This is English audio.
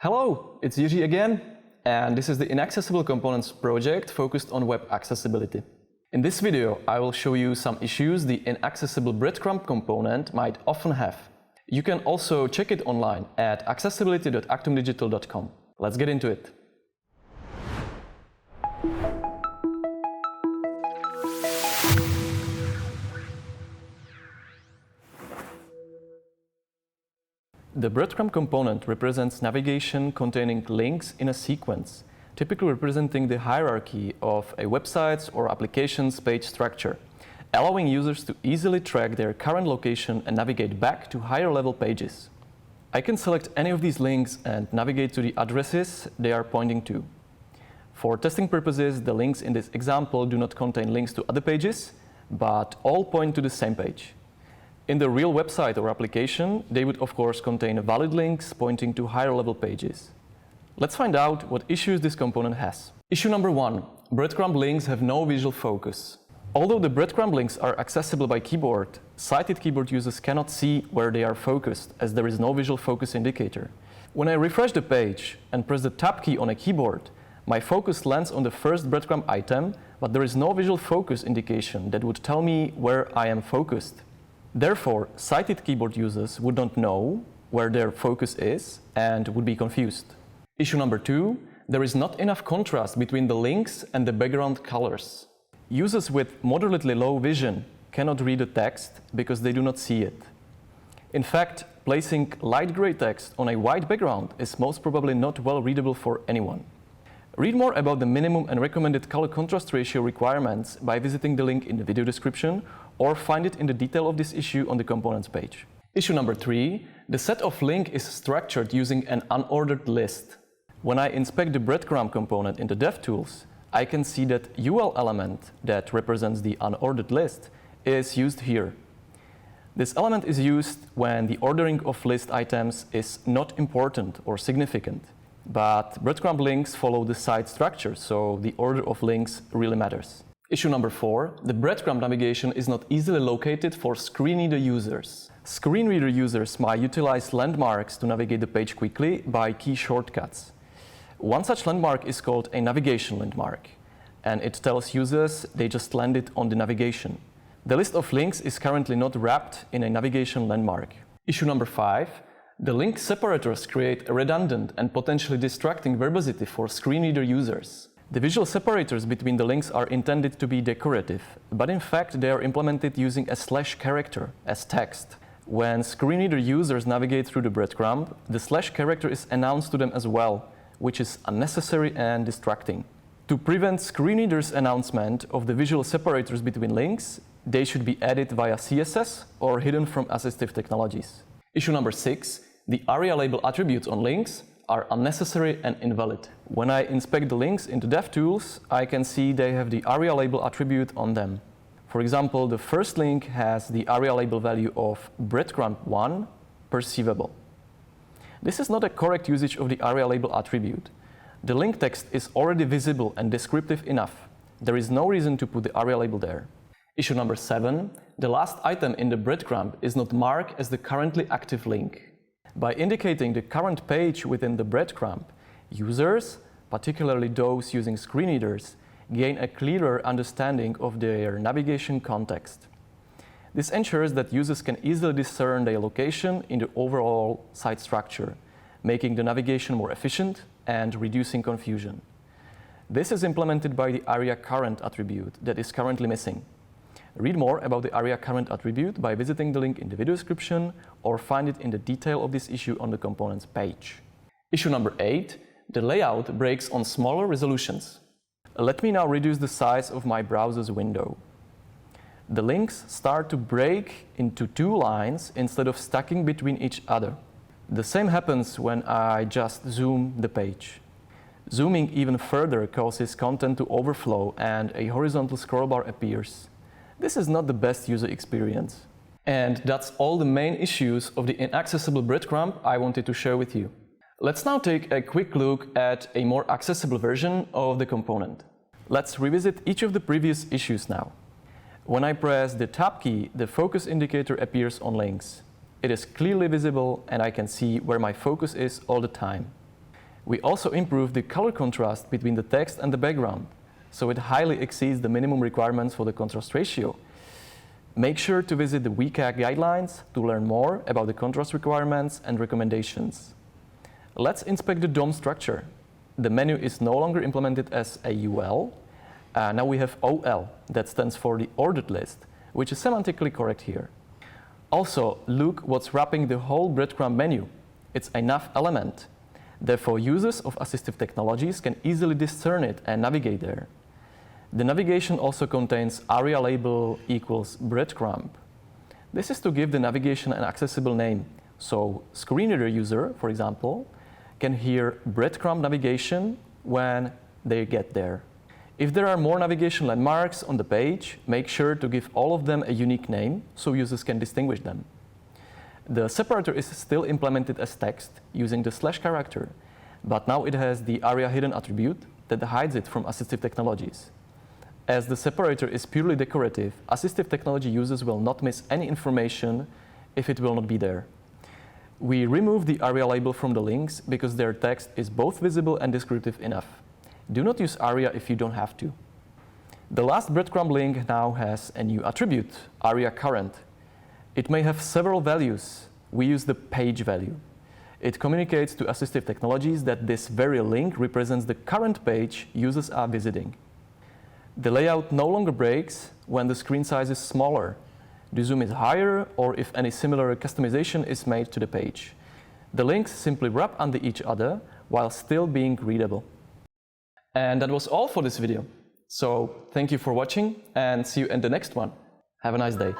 Hello, it's Jiří again, and this is the Inaccessible Components project focused on web accessibility. In this video, I will show you some issues the Inaccessible Breadcrumb component might often have. You can also check it online at accessibility.actumdigital.com. Let's get into it. The breadcrumb component represents navigation containing links in a sequence, typically representing the hierarchy of a website's or application's page structure, allowing users to easily track their current location and navigate back to higher-level pages. I can select any of these links and navigate to the addresses they are pointing to. For testing purposes, the links in this example do not contain links to other pages, but all point to the same page. In the real website or application, they would of course contain valid links pointing to higher level pages. Let's find out what issues this component has. Issue number 1. Breadcrumb links have no visual focus. Although the breadcrumb links are accessible by keyboard, sighted keyboard users cannot see where they are focused as there is no visual focus indicator. When I refresh the page and press the Tab key on a keyboard, my focus lands on the first breadcrumb item, but there is no visual focus indication that would tell me where I am focused. Therefore, sighted keyboard users would not know where their focus is and would be confused. Issue number 2. There is not enough contrast between the links and the background colors. Users with moderately low vision cannot read the text because they do not see it. In fact, placing light gray text on a white background is most probably not well readable for anyone. Read more about the minimum and recommended color contrast ratio requirements by visiting the link in the video description or find it in the detail of this issue on the components page. Issue number 3. The set of link is structured using an unordered list. When I inspect the breadcrumb component in the DevTools, I can see that UL element that represents the unordered list is used here. This element is used when the ordering of list items is not important or significant. But breadcrumb links follow the site structure, so the order of links really matters. Issue number 4. The breadcrumb navigation is not easily located for screen reader users. Screen reader users might utilize landmarks to navigate the page quickly by key shortcuts. One such landmark is called a navigation landmark, and it tells users they just landed on the navigation. The list of links is currently not wrapped in a navigation landmark. Issue number 5. The link separators create a redundant and potentially distracting verbosity for screen reader users. The visual separators between the links are intended to be decorative, but in fact they are implemented using a slash character as text. When screen reader users navigate through the breadcrumb, the slash character is announced to them as well, which is unnecessary and distracting. To prevent screen readers' announcement of the visual separators between links, they should be added via CSS or hidden from assistive technologies. Issue number 6. The aria-label attributes on links are unnecessary and invalid. When I inspect the links in the DevTools, I can see they have the aria-label attribute on them. For example, the first link has the aria-label value of breadcrumb1 perceivable. This is not a correct usage of the aria-label attribute. The link text is already visible and descriptive enough. There is no reason to put the aria-label there. Issue number 7. The last item in the breadcrumb is not marked as the currently active link. By indicating the current page within the breadcrumb, users, particularly those using screen readers, gain a clearer understanding of their navigation context. This ensures that users can easily discern their location in the overall site structure, making the navigation more efficient and reducing confusion. This is implemented by the aria current attribute that is currently missing. Read more about the aria current attribute by visiting the link in the video description or find it in the detail of this issue on the components page. Issue number 8. The layout breaks on smaller resolutions. Let me now reduce the size of my browser's window. The links start to break into 2 lines instead of stacking between each other. The same happens when I just zoom the page. Zooming even further causes content to overflow and a horizontal scroll bar appears. This is not the best user experience. And that's all the main issues of the inaccessible breadcrumb I wanted to share with you. Let's now take a quick look at a more accessible version of the component. Let's revisit each of the previous issues now. When I press the Tab key, the focus indicator appears on links. It is clearly visible and I can see where my focus is all the time. We also improved the color contrast between the text and the background, so it highly exceeds the minimum requirements for the contrast ratio. Make sure to visit the WCAG guidelines to learn more about the contrast requirements and recommendations. Let's inspect the DOM structure. The menu is no longer implemented as a UL. Now we have OL, that stands for the ordered list, which is semantically correct here. Also, look what's wrapping the whole breadcrumb menu. It's a nav element. Therefore, users of assistive technologies can easily discern it and navigate there. The navigation also contains aria-label equals breadcrumb. This is to give the navigation an accessible name. So, screen reader user, for example, can hear breadcrumb navigation when they get there. If there are more navigation landmarks on the page, make sure to give all of them a unique name so users can distinguish them. The separator is still implemented as text using the / character, but now it has the aria hidden attribute that hides it from assistive technologies. As the separator is purely decorative, assistive technology users will not miss any information if it will not be there. We remove the aria label from the links because their text is both visible and descriptive enough. Do not use aria if you don't have to. The last breadcrumb link now has a new attribute, aria current. It may have several values. We use the page value. It communicates to assistive technologies that this very link represents the current page users are visiting. The layout no longer breaks when the screen size is smaller, the zoom is higher, or if any similar customization is made to the page. The links simply wrap under each other while still being readable. And that was all for this video. So thank you for watching and see you in the next one. Have a nice day.